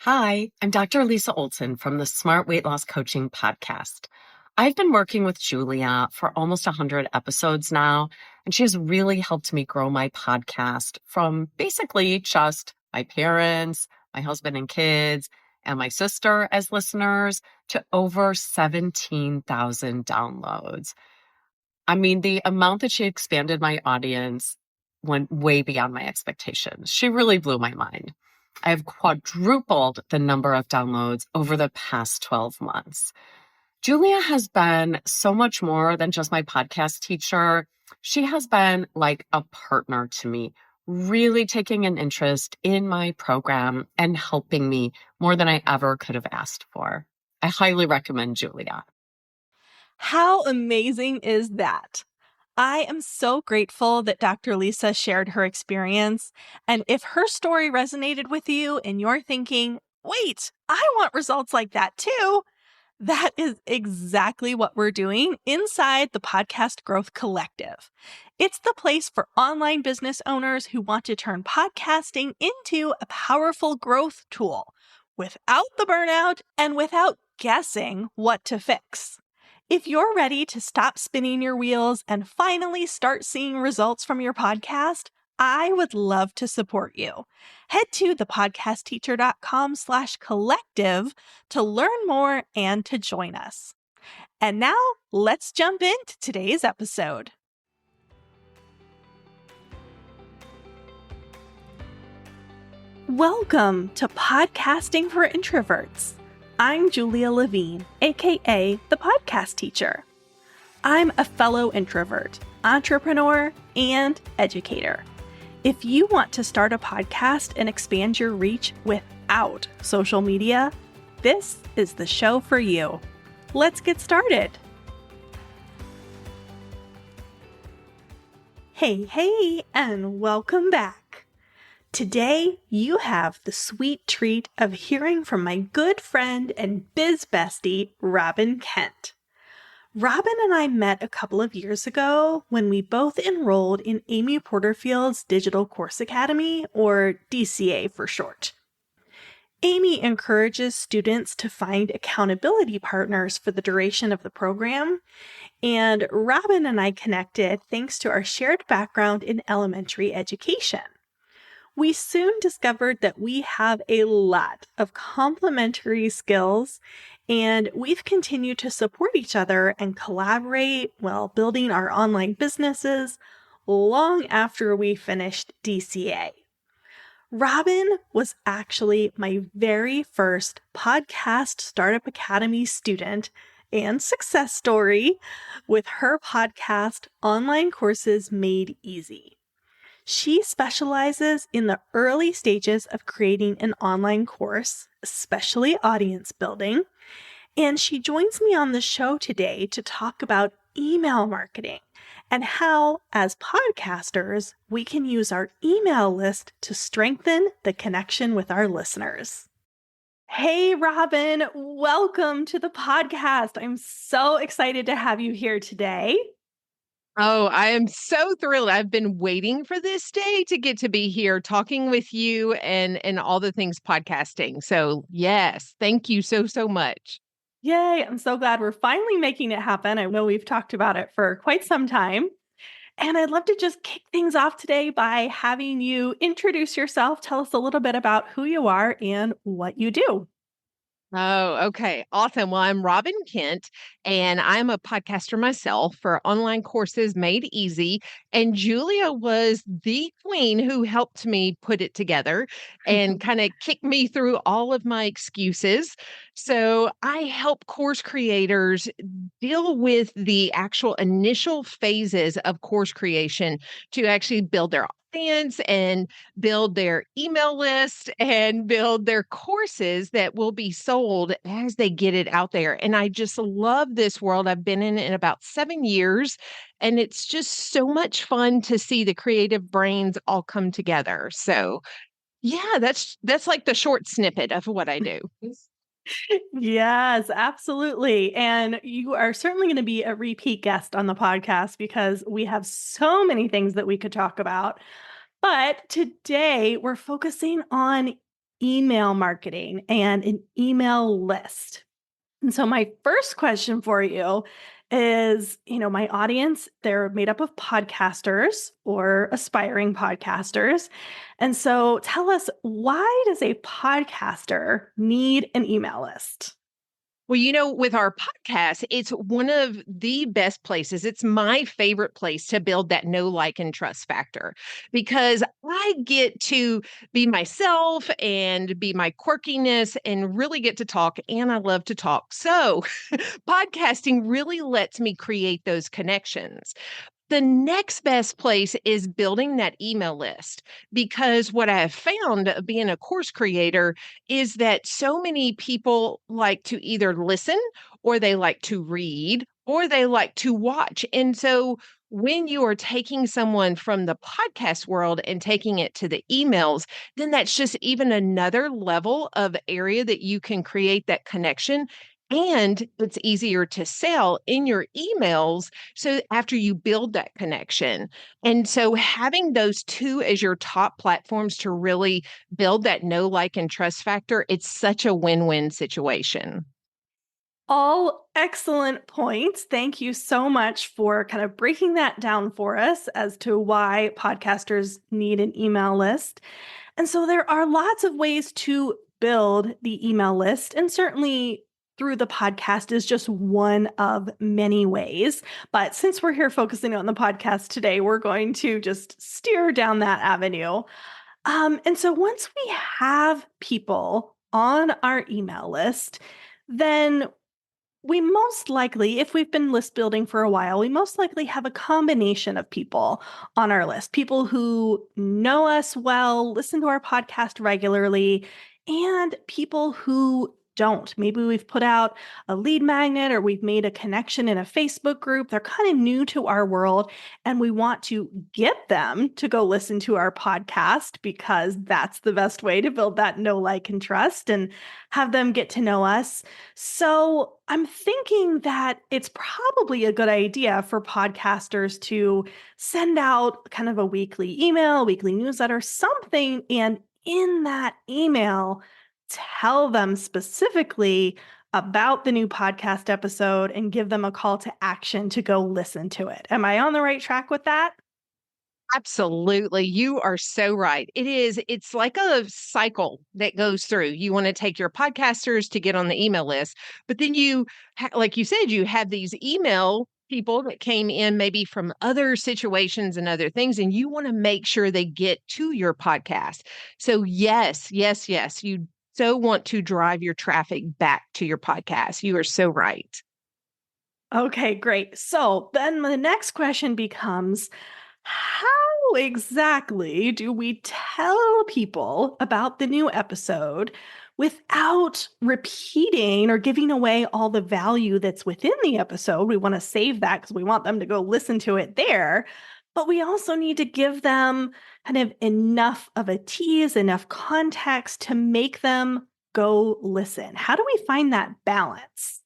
Hi, I'm Dr. Lisa Olson from the Smart Weight Loss Coaching podcast. I've been working with Julia for almost 100 episodes now, and she has really helped me grow my podcast from basically just my parents, my husband and kids, and my sister as listeners to over 17,000 downloads. I mean, the amount that she expanded my audience went way beyond my expectations. She really blew my mind. I have quadrupled the number of downloads over the past 12 months. Julia has been so much more than just my podcast teacher. She has been like a partner to me, really taking an interest in my program and helping me more than I ever could have asked for. I highly recommend Julia. How amazing is that? I am so grateful that Dr. Lisa shared her experience. And if her story resonated with you and you're thinking, wait, I want results like that too, that is exactly what we're doing inside the Podcast Growth Collective. It's the place for online business owners who want to turn podcasting into a powerful growth tool without the burnout and without guessing what to fix. If you're ready to stop spinning your wheels and finally start seeing results from your podcast, I would love to support you. Head to thepodcastteacher.com/collective to learn more and to join us. And now let's jump into today's episode. Welcome to Podcasting for Introverts. I'm Julia Levine, aka the Podcast Teacher. I'm a fellow introvert, entrepreneur, and educator. If you want to start a podcast and expand your reach without social media, this is the show for you. Let's get started. Hey, and welcome back. Today, you have the sweet treat of hearing from my good friend and biz bestie, Robbin Kent. Robbin and I met a couple of years ago when we both enrolled in Amy Porterfield's Digital Course Academy, or DCA for short. Amy encourages students to find accountability partners for the duration of the program, and Robbin and I connected thanks to our shared background in elementary education. We soon discovered that we have a lot of complementary skills, and we've continued to support each other and collaborate while building our online businesses long after we finished DCA. Robbin was actually my very first Podcast Startup Academy student and success story with her podcast, Online Courses Made Easy. She specializes in the early stages of creating an online course, especially audience building, and she joins me on the show today to talk about email marketing and how, as podcasters, we can use our email list to strengthen the connection with our listeners. Hey, Robbin, welcome to the podcast. I'm so excited to have you here today. Oh, I am so thrilled. I've been waiting for this day to get to be here talking with you and all the things podcasting. So, yes, thank you so much. Yay, I'm so glad we're finally making it happen. I know we've talked about it for quite some time. And I'd love to just kick things off today by having you introduce yourself. Tell us a little bit about who you are and what you do. Oh, okay. Awesome. Well, I'm Robbin Kent, and I'm a podcaster myself for Online Courses Made Easy. And Julia was the queen who helped me put it together and kind of kick me through all of my excuses. So I help course creators deal with the actual initial phases of course creation to actually build their audience and build their email list and build their courses that will be sold as they get it out there. And I just love this world. I've been in it about 7 years, and it's just so much fun to see the creative brains all come together. So yeah, that's like the short snippet of what I do. Yes, absolutely. And you are certainly going to be a repeat guest on the podcast because we have so many things that we could talk about. But today we're focusing on email marketing and an email list. And so my first question for you is, my audience, they're made up of podcasters or aspiring podcasters. And so tell us, why does a podcaster need an email list? Well, with our podcast, it's one of the best places. It's my favorite place to build that know, like, and trust factor because I get to be myself and be my quirkiness and really get to talk. And I love to talk. So, podcasting really lets me create those connections. The next best place is building that email list because what I have found being a course creator is that so many people like to either listen or they like to read or they like to watch. And so when you are taking someone from the podcast world and taking it to the emails, then that's just even another level of area that you can create that connection. And it's easier to sell in your emails so after you build that connection. And so having those two as your top platforms to really build that know, like, and trust factor, it's such a win-win situation. All excellent points. Thank you so much for kind of breaking that down for us as to why podcasters need an email list. And so there are lots of ways to build the email list, and certainly through the podcast is just one of many ways. But since we're here focusing on the podcast today, we're going to just steer down that avenue. And so once we have people on our email list, then we most likely, if we've been list building for a while, we most likely have a combination of people on our list, people who know us well, listen to our podcast regularly, and people who don't. Maybe we've put out a lead magnet or we've made a connection in a Facebook group. They're kind of new to our world, and we want to get them to go listen to our podcast because that's the best way to build that know, like, and trust and have them get to know us. So I'm thinking that it's probably a good idea for podcasters to send out kind of a weekly email, weekly newsletter, something, and in that email, tell them specifically about the new podcast episode and give them a call to action to go listen to it. Am I on the right track with that? Absolutely. You are so right. It's like a cycle that goes through. You want to take your podcasters to get on the email list, but then like you said, you have these email people that came in maybe from other situations and other things, and you want to make sure they get to your podcast. So yes, yes, yes, you so want to drive your traffic back to your podcast. You are so right. Okay, great. So then the next question becomes, how exactly do we tell people about the new episode without repeating or giving away all the value that's within the episode? We want to save that because we want them to go listen to it there. But we also need to give them kind of enough of a tease, enough context to make them go listen. How do we find that balance?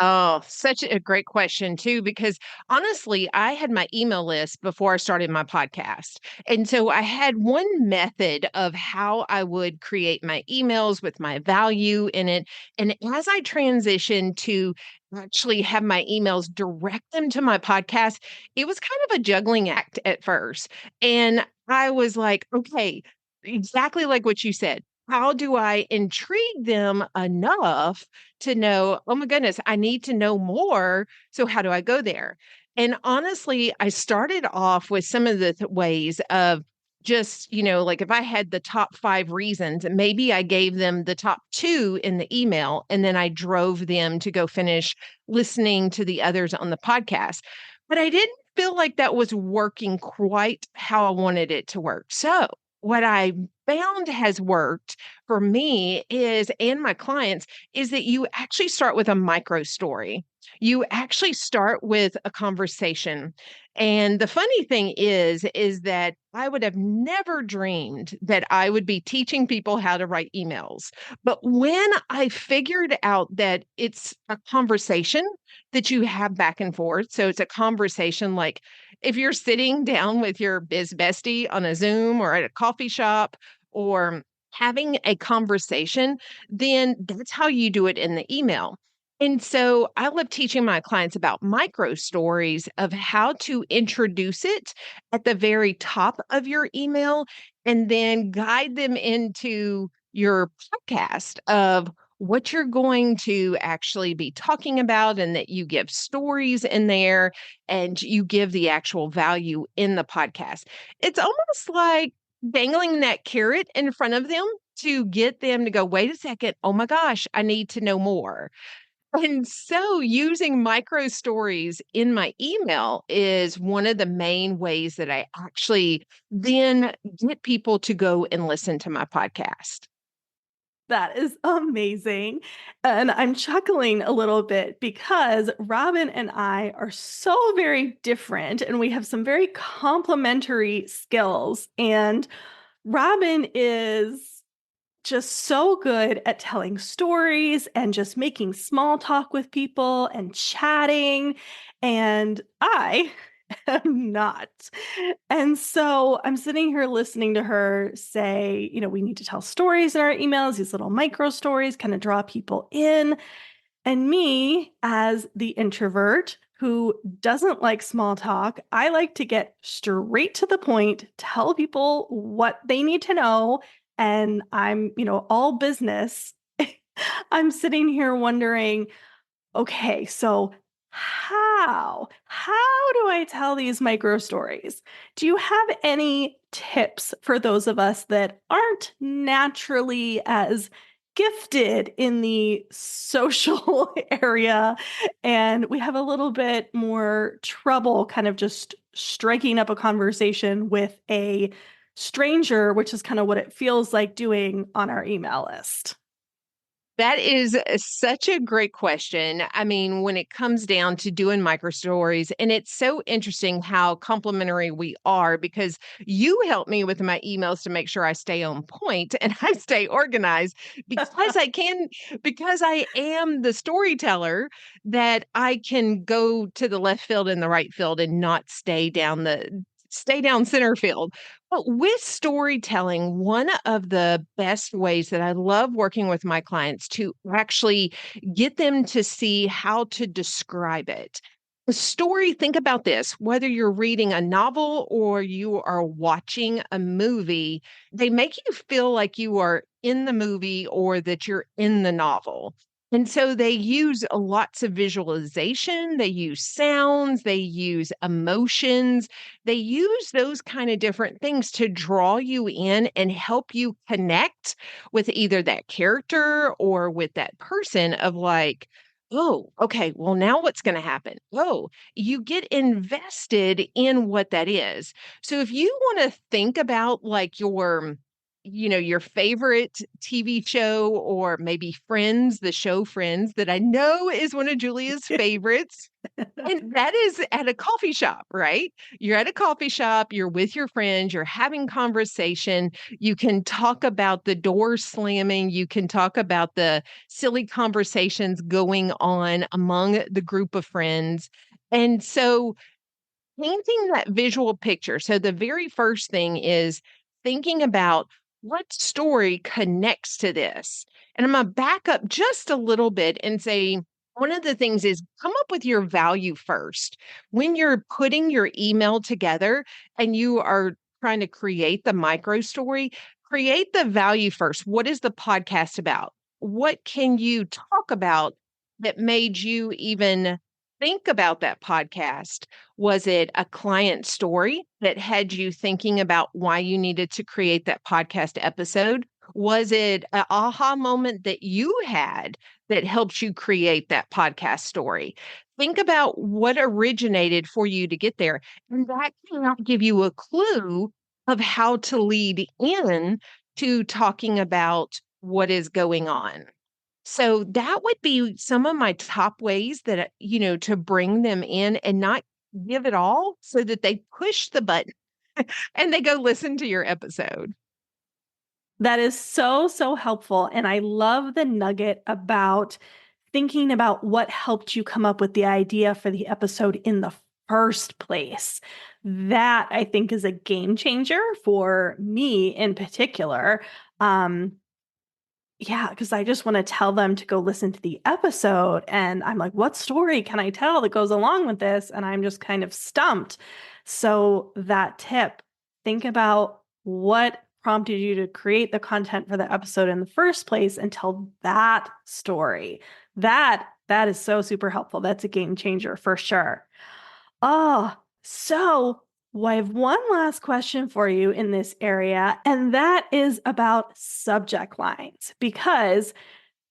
Oh, such a great question too, because honestly, I had my email list before I started my podcast. And so I had one method of how I would create my emails with my value in it. And as I transitioned to actually have my emails direct them to my podcast, it was kind of a juggling act at first. And I was like, okay, exactly like what you said. How do I intrigue them enough to know, oh my goodness, I need to know more. So how do I go there? And honestly, I started off with some of the ways of just, like if I had the top 5 reasons, maybe I gave them the top 2 in the email, and then I drove them to go finish listening to the others on the podcast. But I didn't feel like that was working quite how I wanted it to work. So what I found has worked for me is, and my clients, is that you actually start with a micro story. You actually start with a conversation. And the funny thing is that I would have never dreamed that I would be teaching people how to write emails. But when I figured out that it's a conversation that you have back and forth, so it's a conversation like if you're sitting down with your biz bestie on a Zoom or at a coffee shop, or having a conversation, then that's how you do it in the email. And so I love teaching my clients about micro stories of how to introduce it at the very top of your email and then guide them into your podcast of what you're going to actually be talking about, and that you give stories in there and you give the actual value in the podcast. It's almost like dangling that carrot in front of them to get them to go, wait a second, oh my gosh, I need to know more. And so using micro stories in my email is one of the main ways that I actually then get people to go and listen to my podcast. That is amazing. And I'm chuckling a little bit because Robin and I are so very different and we have some very complementary skills. And Robin is just so good at telling stories and just making small talk with people and chatting. And I am not. And so I'm sitting here listening to her say, we need to tell stories in our emails, these little micro stories, kind of draw people in. And me, as the introvert who doesn't like small talk, I like to get straight to the point, tell people what they need to know. And I'm, all business. I'm sitting here wondering, okay, so how do I tell these micro stories? Do you have any tips for those of us that aren't naturally as gifted in the social area and we have a little bit more trouble kind of just striking up a conversation with a stranger, which is kind of what it feels like doing on our email list? That is such a great question. I mean, when it comes down to doing micro stories, and it's so interesting how complementary we are because you help me with my emails to make sure I stay on point and I stay organized because because I am the storyteller, that I can go to the left field and the right field and not stay down center field. But with storytelling, one of the best ways that I love working with my clients to actually get them to see how to describe it. The story, think about this, whether you're reading a novel or you are watching a movie, they make you feel like you are in the movie or that you're in the novel. And so they use lots of visualization, they use sounds, they use emotions, they use those kind of different things to draw you in and help you connect with either that character or with that person of like, oh, okay, well, now what's going to happen? Oh, you get invested in what that is. So if you want to think about like your favorite TV show or maybe Friends, the show Friends that I know is one of Julia's favorites. And that is at a coffee shop, right? You're at a coffee shop, you're with your friends, you're having conversation. You can talk about the door slamming, you can talk about the silly conversations going on among the group of friends. And so painting that visual picture. So the very first thing is thinking about what story connects to this. And I'm going to back up just a little bit and say, one of the things is come up with your value first. When you're putting your email together and you are trying to create the micro story, create the value first. What is the podcast about? What can you talk about that made you even think about that podcast? Was it a client story that had you thinking about why you needed to create that podcast episode? Was it an aha moment that you had that helped you create that podcast story? Think about what originated for you to get there. And that can give you a clue of how to lead in to talking about what is going on. So that would be some of my top ways that, to bring them in and not give it all so that they push the button and they go listen to your episode. That is so, so helpful. And I love the nugget about thinking about what helped you come up with the idea for the episode in the first place. That I think is a game changer for me in particular. Yeah, because I just want to tell them to go listen to the episode. And I'm like, what story can I tell that goes along with this? And I'm just kind of stumped. So, that tip, think about what prompted you to create the content for the episode in the first place and tell that story. That is so super helpful. That's a game changer for sure. Oh, so I have one last question for you in this area, and that is about subject lines, because it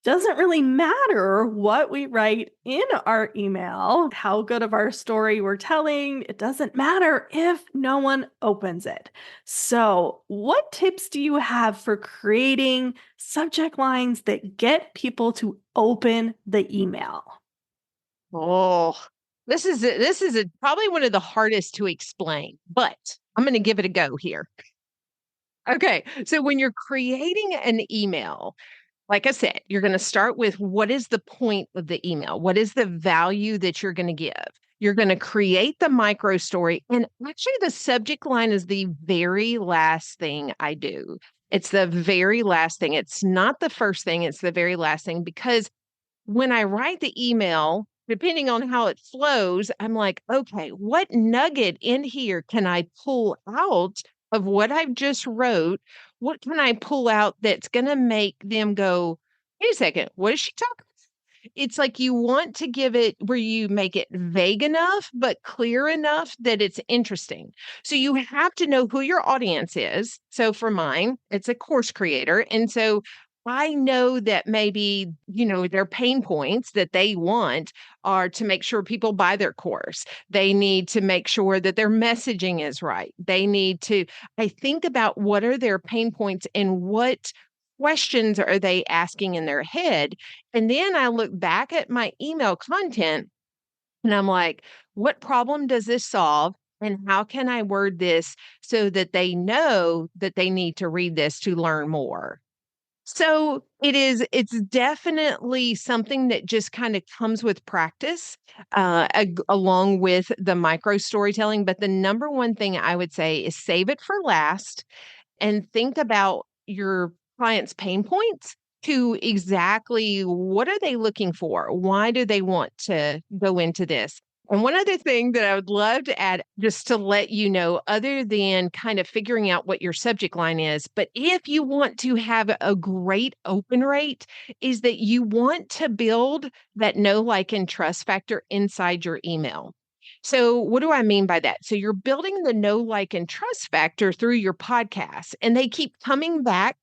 doesn't really matter what we write in our email, how good of our story we're telling. It doesn't matter if no one opens it. So, what tips do you have for creating subject lines that get people to open the email? Oh, this is probably one of the hardest to explain, but I'm going to give it a go here. Okay, so when you're creating an email, like I said, you're going to start with what is the point of the email? What is the value that you're going to give? You're going to create the micro story. And actually, the subject line is the very last thing I do. It's the very last thing. It's not the first thing, it's the very last thing. Because when I write the email, depending on how it flows, I'm like, okay, what nugget in here can I pull out of what I've just wrote? What can I pull out that's going to make them go, wait a second, what is she talking? It's like you want to give it where you make it vague enough, but clear enough that it's interesting. So you have to know who your audience is. So for mine, it's a course creator. And so I know that maybe, their pain points that they want are to make sure people buy their course. They need to make sure that their messaging is right. I think about what are their pain points and what questions are they asking in their head. And then I look back at my email content and I'm like, what problem does this solve? And how can I word this so that they know that they need to read this to learn more? So it's definitely something that just kind of comes with practice, along with the micro storytelling. But the number one thing I would say is save it for last and think about your client's pain points to exactly what are they looking for? Why do they want to go into this? And one other thing that I would love to add, just to let you know, other than kind of figuring out what your subject line is, but if you want to have a great open rate, is that you want to build that know, like, and trust factor inside your email. So, what do I mean by that? So, you're building the know, like, and trust factor through your podcast, and they keep coming back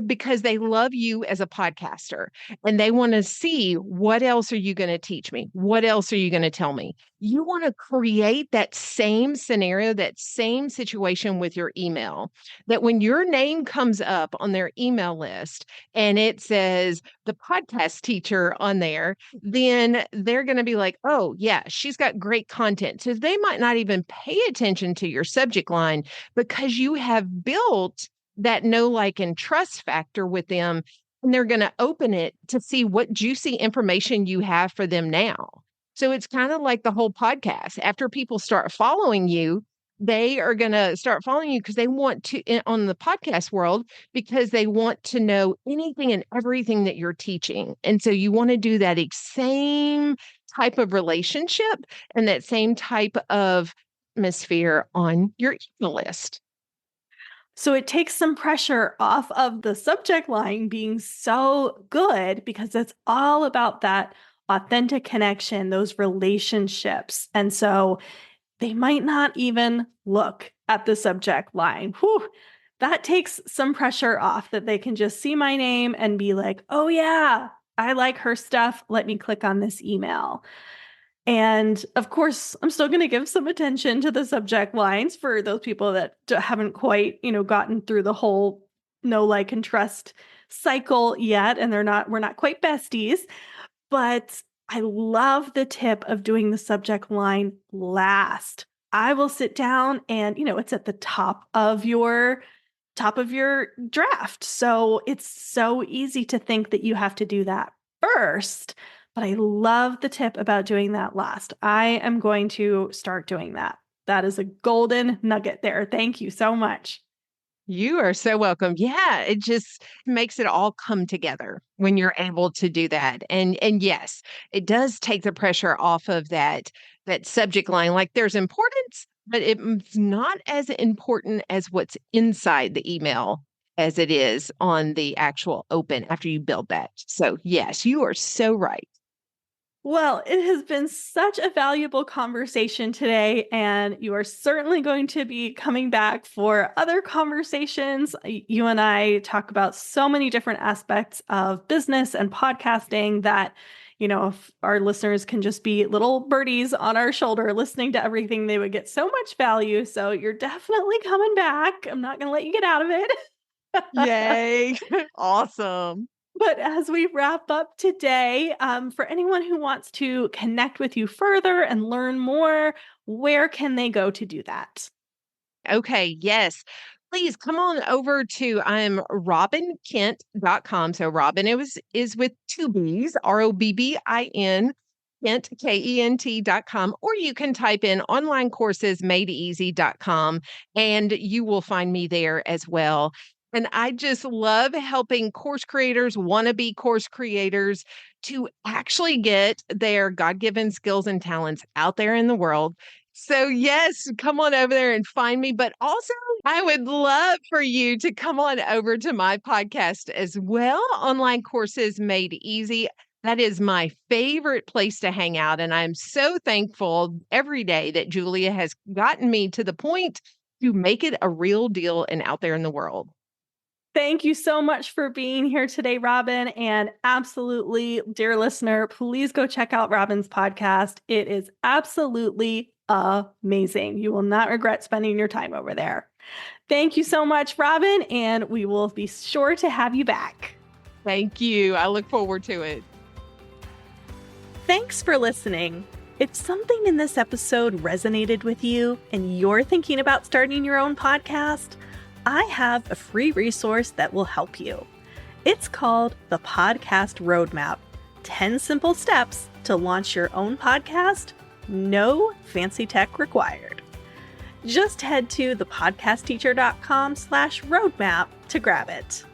because they love you as a podcaster and they want to see what else are you going to teach me? What else are you going to tell me? You want to create that same scenario, that same situation with your email, that when your name comes up on their email list and it says the podcast teacher on there, then they're going to be like, oh, yeah, she's got great content. So they might not even pay attention to your subject line because you have built that know, like, and trust factor with them. And they're going to open it to see what juicy information you have for them now. So it's kind of like the whole podcast. After people start following you, they are going to start following you because they want to, on the podcast world, because they want to know anything and everything that you're teaching. And so you want to do that same type of relationship and that same type of atmosphere on your email list. So it takes some pressure off of the subject line being so good because it's all about that authentic connection, those relationships. And so they might not even look at the subject line. Whew, that takes some pressure off that they can just see my name and be like, oh, yeah, I like her stuff. Let me click on this email. And of course, I'm still going to give some attention to the subject lines for those people that haven't quite, gotten through the whole know, like, and trust cycle yet. And we're not quite besties, but I love the tip of doing the subject line last. I will sit down and, it's at the top of your draft. So it's so easy to think that you have to do that first. But I love the tip about doing that last. I am going to start doing that. That is a golden nugget there. Thank you so much. You are so welcome. Yeah, it just makes it all come together when you're able to do that. And yes, it does take the pressure off of that subject line. Like there's importance, but it's not as important as what's inside the email as it is on the actual open after you build that. So yes, you are so right. Well, it has been such a valuable conversation today, and you are certainly going to be coming back for other conversations. You and I talk about so many different aspects of business and podcasting that, if our listeners can just be little birdies on our shoulder listening to everything, they would get so much value. So you're definitely coming back. I'm not going to let you get out of it. Yay. Awesome. But as we wrap up today, for anyone who wants to connect with you further and learn more, where can they go to do that? Okay, yes. Please come on over to I'm robbinkent.com. So Robin is with two B's, Robbin, Kent, Kent.com, or you can type in onlineCoursesMadeEasy.com and you will find me there as well. And I just love helping course creators, wannabe course creators to actually get their God-given skills and talents out there in the world. So yes, come on over there and find me. But also, I would love for you to come on over to my podcast as well, Online Courses Made Easy. That is my favorite place to hang out. And I'm so thankful every day that Julia has gotten me to the point to make it a real deal and out there in the world. Thank you so much for being here today, Robbin. And absolutely, dear listener, please go check out Robbin's podcast. It is absolutely amazing. You will not regret spending your time over there. Thank you so much, Robbin, and we will be sure to have you back. Thank you. I look forward to it. Thanks for listening. If something in this episode resonated with you and you're thinking about starting your own podcast, I have a free resource that will help you. It's called the Podcast Roadmap, 10 simple steps to launch your own podcast, no fancy tech required. Just head to thepodcastteacher.com/roadmap to grab it.